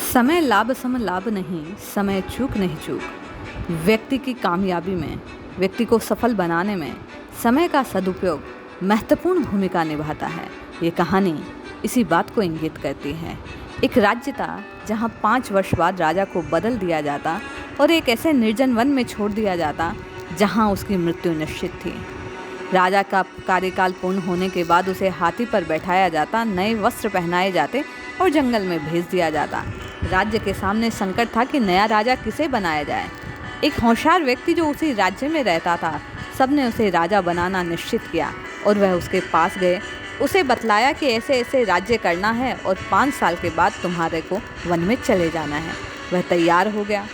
समय लाभ सम लाभ नहीं, समय चूक नहीं चूक। व्यक्ति की कामयाबी में, व्यक्ति को सफल बनाने में समय का सदुपयोग महत्वपूर्ण भूमिका निभाता है। ये कहानी इसी बात को इंगित करती है। एक राज्य था जहाँ 5 वर्ष बाद राजा को बदल दिया जाता और एक ऐसे निर्जन वन में छोड़ दिया जाता जहाँ उसकी मृत्यु निश्चित थी। राजा का कार्यकाल पूर्ण होने के बाद उसे हाथी पर बैठाया जाता, नए वस्त्र पहनाए जाते और जंगल में भेज दिया जाता। राज्य के सामने संकट था कि नया राजा किसे बनाया जाए। एक होशियार व्यक्ति जो उसी राज्य में रहता था, सबने उसे राजा बनाना निश्चित किया और वह उसके पास गए। उसे बतलाया कि ऐसे ऐसे राज्य करना है और 5 साल के बाद तुम्हारे को वन में चले जाना है। वह तैयार हो गया।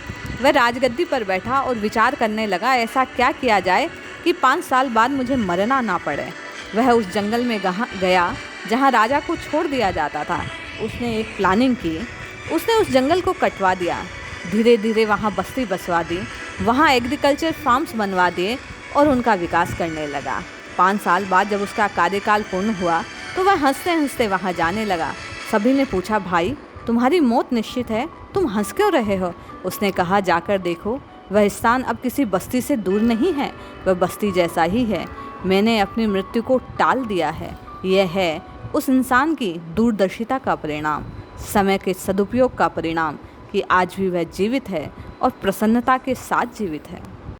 वह राजगद्दी पर बैठा और विचार करने लगा, ऐसा क्या किया जाए कि 5 साल बाद मुझे मरना ना पड़े। वह उस जंगल में गया जहाँ राजा को छोड़ दिया जाता था। उसने एक प्लानिंग की। उसने उस जंगल को कटवा दिया, धीरे धीरे वहाँ बस्ती बसवा दी, वहाँ एग्रीकल्चर फार्म्स बनवा दिए और उनका विकास करने लगा। 5 साल बाद जब उसका कार्यकाल पूर्ण हुआ तो वह हंसते हंसते वहाँ जाने लगा। सभी ने पूछा, भाई तुम्हारी मौत निश्चित है, तुम हंस क्यों रहे हो? उसने कहा, जाकर देखो, वह स्थान अब किसी बस्ती से दूर नहीं है, वह बस्ती जैसा ही है। मैंने अपनी मृत्यु को टाल दिया है। यह है उस इंसान की दूरदर्शिता का परिणाम, समय के सदुपयोग का परिणाम कि आज भी वह जीवित है और प्रसन्नता के साथ जीवित है।